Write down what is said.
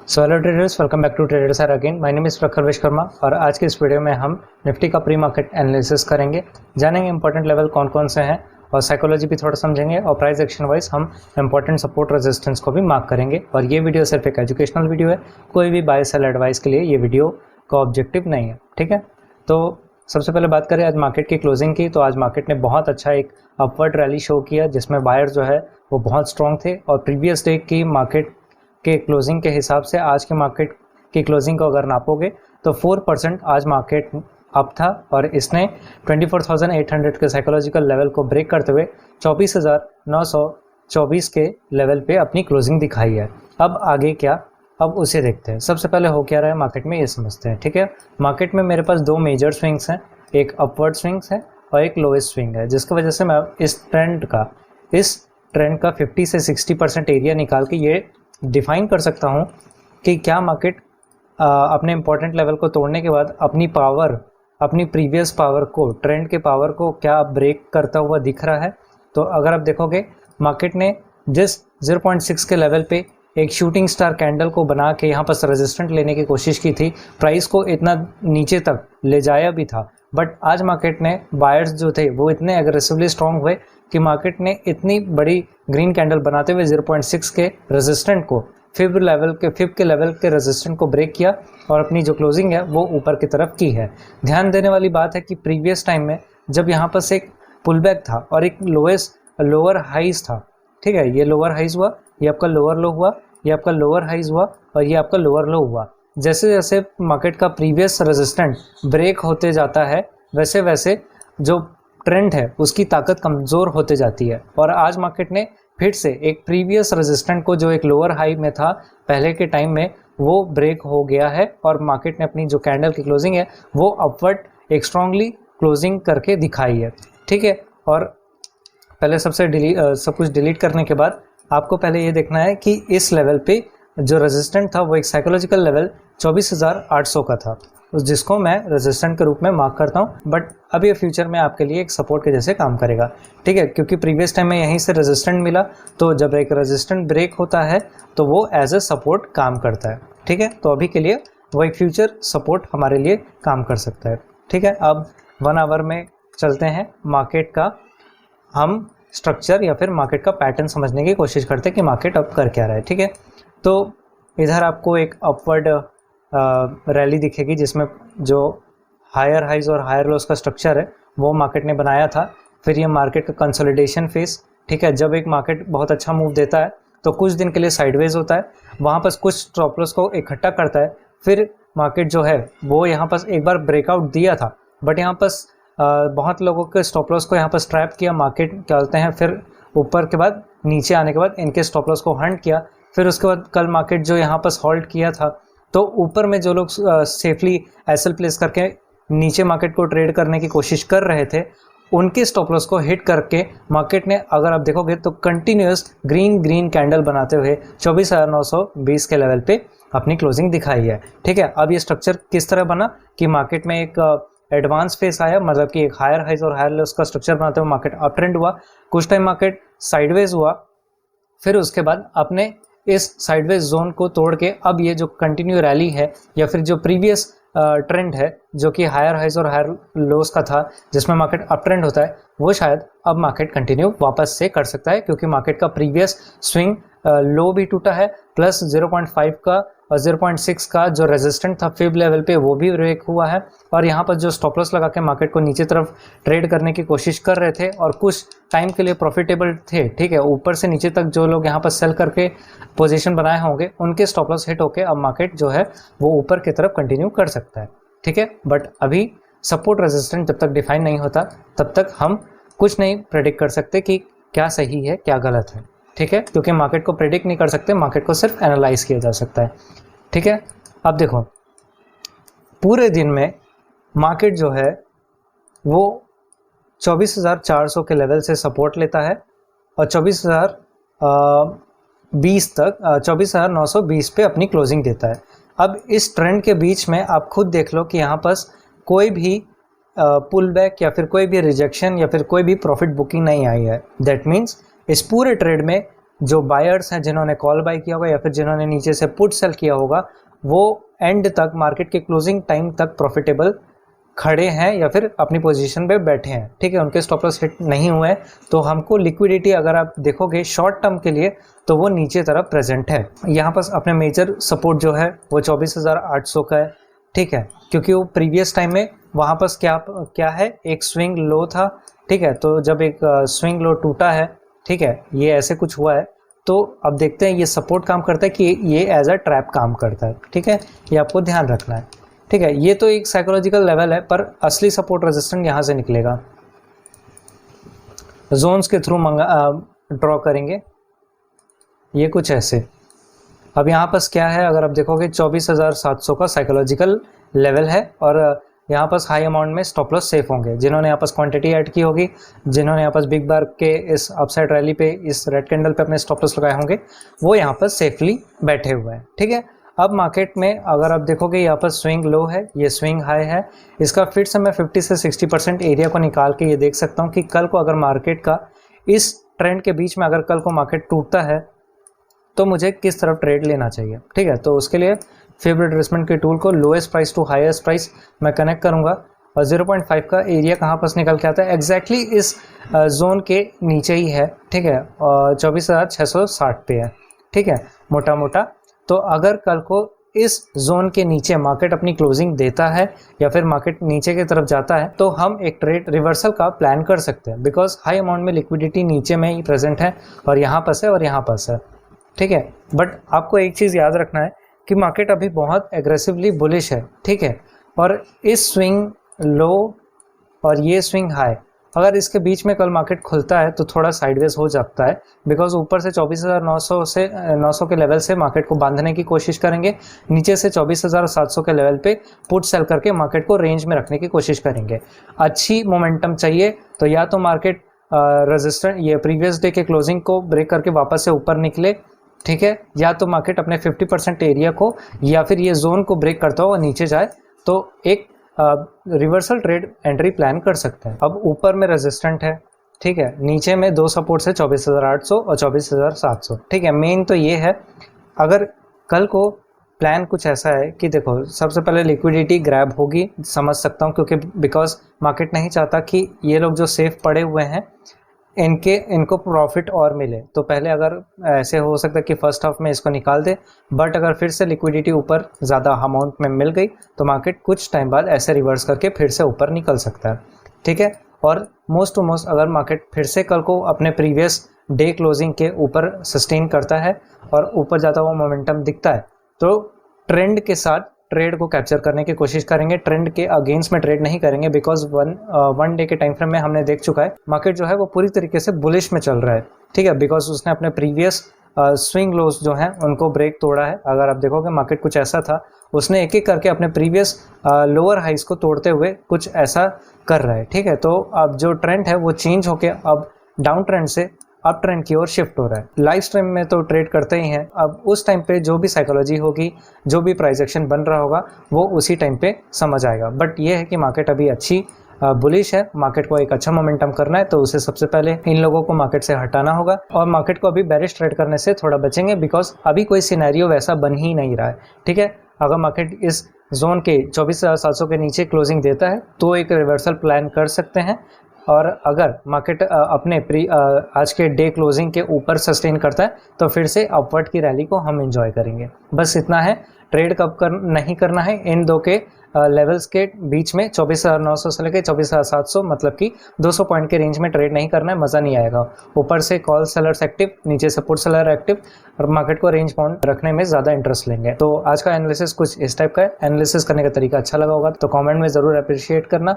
So hello traders, welcome back to traders are again. My name is Prakhar Vishwakarma और आज के इस वीडियो में हम निफ्टी का प्री मार्केट एनालिसिस करेंगे, जानेंगे इंपॉर्टेंट लेवल कौन कौन से हैं और साइकोलॉजी भी थोड़ा समझेंगे और प्राइस एक्शन वाइज हम इंपॉर्टेंट सपोर्ट रेजिस्टेंस को भी मार्क करेंगे। और ये वीडियो सिर्फ एक एजुकेशनल वीडियो है, कोई भी बाय सेल एडवाइस के लिए ये वीडियो का ऑब्जेक्टिव नहीं है, ठीक है। तो सबसे पहले बात करें आज मार्केट की क्लोजिंग की, तो आज मार्केट ने बहुत अच्छा एक अपवर्ड रैली शो किया जिसमें बायर जो है वो बहुत स्ट्रॉन्ग थे और प्रीवियस डे की मार्केट के क्लोजिंग के हिसाब से आज के मार्केट की क्लोजिंग को अगर नापोगे तो 4% आज मार्केट अप था और इसने 24,800 के साइकोलॉजिकल लेवल को ब्रेक करते हुए 24,924 के लेवल पे अपनी क्लोजिंग दिखाई है। अब आगे क्या, अब उसे देखते हैं। सबसे पहले हो क्या रहा है मार्केट में ये समझते हैं, ठीक है। मार्केट में मेरे पास दो मेजर स्विंग्स हैं, एक अपवर्ड स्विंग्स है और एक लोएस्ट स्विंग है, जिसकी वजह से मैं इस ट्रेंड का 50 से 60% एरिया निकाल के ये डिफाइन कर सकता हूँ कि क्या मार्केट अपने इम्पोर्टेंट लेवल को तोड़ने के बाद अपनी प्रीवियस पावर को, ट्रेंड के पावर को क्या ब्रेक करता हुआ दिख रहा है। तो अगर आप देखोगे मार्केट ने जिस 0.6 के लेवल पे एक शूटिंग स्टार कैंडल को बना के यहाँ पर रेजिस्टेंट लेने की कोशिश की थी, प्राइस को इतना नीचे तक ले जाया भी था, बट आज मार्केट ने बायर्स जो थे वो इतने एग्रेसिवली स्ट्रॉन्ग हुए कि मार्केट ने इतनी बड़ी ग्रीन कैंडल बनाते हुए 0.6 के रेजिस्टेंट को फिफ्थ के लेवल के रेजिस्टेंट को ब्रेक किया और अपनी जो क्लोजिंग है वो ऊपर की तरफ की है। ध्यान देने वाली बात है कि प्रीवियस टाइम में जब यहाँ पर से एक पुल बैक था और एक लोअर हाइज था, ठीक है, ये लोअर हाइज हुआ, ये आपका लोअर लो हुआ, ये आपका लोअर हाइज हुआ और ये आपका लोअर लो हुआ। जैसे जैसे मार्केट का प्रीवियस रेजिस्टेंट ब्रेक होते जाता है वैसे वैसे जो ट्रेंड है उसकी ताकत कमज़ोर होते जाती है और आज मार्केट ने फिर से एक प्रीवियस रेजिस्टेंट को जो एक लोअर हाई में था पहले के टाइम में वो ब्रेक हो गया है और मार्केट ने अपनी जो कैंडल की क्लोजिंग है वो अपवर्ड एक स्ट्रांगली क्लोजिंग करके दिखाई है, ठीक है। और पहले सब कुछ डिलीट करने के बाद आपको पहले ये देखना है कि इस लेवल पे जो रेजिस्टेंट था वो एक साइकोलॉजिकल लेवल 24,800 का था, जिसको मैं रेजिस्टेंट के रूप में मार्क करता हूँ, बट अब ये फ्यूचर में आपके लिए एक सपोर्ट के जैसे काम करेगा, ठीक है, क्योंकि प्रीवियस टाइम में यहीं से रेजिस्टेंट मिला, तो जब एक रेजिस्टेंट ब्रेक होता है तो वो एज ए सपोर्ट काम करता है, ठीक है। तो अभी के लिए वो एक फ्यूचर सपोर्ट हमारे लिए काम कर सकता है, ठीक है। अब 1 आवर में चलते हैं, मार्केट का हम स्ट्रक्चर या फिर मार्केट का पैटर्न समझने की कोशिश करते हैं कि मार्केट अब कर क्या रहा है, ठीक है। तो इधर आपको एक अपवर्ड रैली दिखेगी जिसमें जो हायर हाइज और हायर लोस का स्ट्रक्चर है वो मार्केट ने बनाया था। फिर ये मार्केट का कंसोलिडेशन फेस, ठीक है, जब एक मार्केट बहुत अच्छा मूव देता है तो कुछ दिन के लिए साइडवेज होता है, वहाँ पर कुछ स्टॉप लॉस को इकट्ठा करता है, फिर मार्केट जो है वो यहाँ पर एक बार ब्रेकआउट दिया था, बट यहाँ पर बहुत लोगों के स्टॉप लॉस को यहाँ पर स्ट्रैप किया, मार्केट क्या बोलते हैं, फिर ऊपर के बाद नीचे आने के बाद इनके स्टॉप लॉस को हंट किया, फिर उसके बाद कल मार्केट जो यहाँ पर हॉल्ट किया था, तो ऊपर में जो लोग सेफली एसएल प्लेस करके नीचे मार्केट को ट्रेड करने की कोशिश कर रहे थे उनके स्टॉप लॉस को हिट करके मार्केट ने, अगर आप देखोगे तो कंटिन्यूस ग्रीन कैंडल बनाते हुए 24,920 के लेवल पे अपनी क्लोजिंग दिखाई है, ठीक है। अब ये स्ट्रक्चर किस तरह बना कि मार्केट में एक एडवांस फेस आया, मतलब कि एक हायर हाइज और हायर लोस का स्ट्रक्चर बनाते हुए मार्केट अप ट्रेंड हुआ, कुछ टाइम मार्केट साइडवेज हुआ, फिर उसके बाद अपने इस साइडवेज जोन को तोड़ के अब ये जो कंटिन्यू रैली है या फिर जो प्रीवियस ट्रेंड है जो कि हायर हाइज और हायर लोस का था जिसमें मार्केट अप ट्रेंड होता है, वो शायद अब मार्केट कंटिन्यू वापस से कर सकता है, क्योंकि मार्केट का प्रीवियस स्विंग लो भी टूटा है, प्लस 0.5 का और 0.6 का जो रेजिस्टेंट था फिफ्थ लेवल पे वो भी ब्रेक हुआ है, और यहाँ पर जो स्टॉप लॉस लगा के मार्केट को नीचे तरफ ट्रेड करने की कोशिश कर रहे थे और कुछ टाइम के लिए प्रॉफिटेबल थे, ठीक है, ऊपर से नीचे तक जो लोग यहाँ पर सेल करके पोजीशन बनाए होंगे उनके स्टॉप लॉस हिट होके अब मार्केट जो है वो ऊपर की तरफ कंटिन्यू कर सकता है, ठीक है। बट अभी सपोर्ट रेजिस्टेंट जब तक डिफाइन नहीं होता तब तक हम कुछ नहीं प्रेडिक्ट कर सकते कि क्या सही है क्या गलत है, ठीक है, क्योंकि मार्केट को प्रेडिक्ट नहीं कर सकते, मार्केट को सिर्फ एनालाइज किया जा सकता है, ठीक है। अब देखो पूरे दिन में मार्केट जो है वो 24,400 के लेवल से सपोर्ट लेता है और 24,920 पे अपनी क्लोजिंग देता है। अब इस ट्रेंड के बीच में आप खुद देख लो कि यहाँ पर कोई भी पुल बैक या फिर कोई भी रिजेक्शन या फिर कोई भी प्रॉफिट बुकिंग नहीं आई है। दैट मीन्स इस पूरे ट्रेड में जो बायर्स हैं जिन्होंने कॉल बाय किया होगा या फिर जिन्होंने नीचे से पुट सेल किया होगा, वो एंड तक मार्केट के क्लोजिंग टाइम तक प्रॉफिटेबल खड़े हैं या फिर अपनी पोजीशन पे बैठे हैं, ठीक है, उनके स्टॉप लॉस हिट नहीं हुए हैं। तो हमको लिक्विडिटी अगर आप देखोगे शॉर्ट टर्म के लिए तो वो नीचे तरफ प्रेजेंट है। यहाँ पर अपने मेजर सपोर्ट जो है वो 24,800 का है, ठीक है, क्योंकि वो प्रीवियस टाइम में वहाँ पर क्या है, एक स्विंग लो था, ठीक है। तो जब एक स्विंग लो टूटा है, ठीक है, ये ऐसे कुछ हुआ है, तो अब देखते हैं ये सपोर्ट काम करता है कि ये एज अ ट्रैप काम करता है, ठीक है, ये आपको ध्यान रखना है, ठीक है। ये तो एक साइकोलॉजिकल लेवल है, पर असली सपोर्ट रेजिस्टेंस यहाँ से निकलेगा। जोन्स के थ्रू ड्रॉ करेंगे, ये कुछ ऐसे। अब यहाँ पर क्या है, अगर आप देखोगे 24,700 का साइकोलॉजिकल लेवल है और यहाँ पर हाई अमाउंट में स्टॉप लॉस सेफ होंगे। जिन्होंने यहाँ पर क्वांटिटी ऐड की होगी, जिन्होंने यहाँ पर बिग बार के इस अपसाइड रैली पे, इस रेड कैंडल पे अपने स्टॉप लॉस लगाए होंगे, वो यहाँ पर सेफली बैठे हुए हैं, ठीक है। अब मार्केट में अगर आप देखोगे यहाँ पर स्विंग लो है, ये स्विंग हाई है, इसका फिर से मैं 50 से 60% एरिया को निकाल के ये देख सकता हूँ कि कल को अगर मार्केट का इस ट्रेंड के बीच में अगर कल को मार्केट टूटता है तो मुझे किस तरफ ट्रेड लेना चाहिए, ठीक है। तो उसके लिए फेवरेट एडजस्टमेंट के टूल को lowest price to highest price मैं कनेक्ट करूँगा और 0.5 का एरिया कहाँ पर निकल के आता है, एग्जैक्टली इस जोन के नीचे ही है, ठीक है, और 24,660 पे है, ठीक है, मोटा मोटा। तो अगर कल को इस जोन के नीचे मार्केट अपनी क्लोजिंग देता है या फिर मार्केट नीचे की तरफ जाता है तो हम एक ट्रेड रिवर्सल का प्लान कर सकते हैं, बिकॉज हाई अमाउंट में लिक्विडिटी नीचे में ही प्रेजेंट है और यहाँ पर है और यहाँ पर है, ठीक है। बट आपको एक चीज़ याद रखना है कि मार्केट अभी बहुत एग्रेसिवली बुलिश है, ठीक है, और इस स्विंग लो और ये स्विंग हाई, अगर इसके बीच में कल मार्केट खुलता है तो थोड़ा साइडवेज हो जाता है, बिकॉज ऊपर से 24,900 से 900 के लेवल से मार्केट को बांधने की कोशिश करेंगे, नीचे से 24,700 के लेवल पे पुट सेल करके मार्केट को रेंज में रखने की कोशिश करेंगे। अच्छी मोमेंटम चाहिए तो या तो मार्केट रेजिस्टेंस ये प्रीवियस डे के क्लोजिंग को ब्रेक करके वापस से ऊपर निकले, ठीक है, या तो मार्केट अपने 50% एरिया को या फिर ये जोन को ब्रेक करता हुआ नीचे जाए तो एक रिवर्सल ट्रेड एंट्री प्लान कर सकते हैं। अब ऊपर में रेजिस्टेंट है, ठीक है, नीचे में दो सपोर्ट्स है 24,800 और 24,700, ठीक है। मेन तो ये है, अगर कल को प्लान कुछ ऐसा है कि देखो सबसे पहले लिक्विडिटी ग्रैब होगी, समझ सकता हूँ, क्योंकि बिकॉज मार्केट नहीं चाहता कि ये लोग जो सेफ पड़े हुए हैं इनको प्रॉफिट और मिले, तो पहले अगर ऐसे हो सकता है कि फर्स्ट हाफ में इसको निकाल दे, बट अगर फिर से लिक्विडिटी ऊपर ज़्यादा अमाउंट में मिल गई तो मार्केट कुछ टाइम बाद ऐसे रिवर्स करके फिर से ऊपर निकल सकता है, ठीक है। और मोस्ट टू मोस्ट अगर मार्केट फिर से कल को अपने प्रीवियस डे क्लोजिंग के ऊपर सस्टेन करता है और ऊपर जाता हुआ मोमेंटम दिखता है तो ट्रेंड के साथ ट्रेड को कैप्चर करने की कोशिश करेंगे, ट्रेंड के अगेंस्ट में ट्रेड नहीं करेंगे, बिकॉज वन डे के टाइम फ्रेम में हमने देख चुका है मार्केट जो है वो पूरी तरीके से बुलिश में चल रहा है, ठीक है, बिकॉज उसने अपने प्रीवियस स्विंग लोज जो हैं उनको ब्रेक तोड़ा है। अगर आप देखोगे मार्केट कुछ ऐसा था, उसने एक एक करके अपने प्रीवियस लोअर हाइस को तोड़ते हुए कुछ ऐसा कर रहा है, ठीक है। तो अब जो ट्रेंड है वो चेंज होके अब डाउन ट्रेंड से अप ट्रेंड की ओर शिफ्ट हो रहा है। लाइव स्ट्रीम में तो ट्रेड करते ही हैं, अब उस टाइम पे जो भी साइकोलॉजी होगी, जो भी प्राइस एक्शन बन रहा होगा वो उसी टाइम पे समझ आएगा। बट ये है कि मार्केट अभी अच्छी बुलिश है, मार्केट को एक अच्छा मोमेंटम करना है तो उसे सबसे पहले इन लोगों को मार्केट से हटाना होगा और मार्केट को अभी बेरिश ट्रेड करने से थोड़ा बचेंगे, बिकॉज अभी कोई सिनेरियो वैसा बन ही नहीं रहा है, ठीक है। अगर मार्केट इस जोन के 24,700 के नीचे क्लोजिंग देता है तो एक रिवर्सल प्लान कर सकते हैं, और अगर मार्केट अपने आज के डे क्लोजिंग के ऊपर सस्टेन करता है तो फिर से अपवर्ड की रैली को हम एंजॉय करेंगे। बस इतना है, ट्रेड कब नहीं करना है, इन दो के लेवल्स के बीच में 24,900 से लेकर 24,700 मतलब कि 200 पॉइंट के रेंज में ट्रेड नहीं करना है, मज़ा नहीं आएगा। ऊपर से कॉल सेलर्स एक्टिव, नीचे से पुट सेलर एक्टिव, और मार्केट को रेंज बाउंड रखने में ज़्यादा इंटरेस्ट लेंगे। तो आज का एनालिसिस कुछ इस टाइप का है। एनालिसिस करने का तरीका अच्छा लगा होगा तो कमेंट में ज़रूर अप्रिशिएट करना।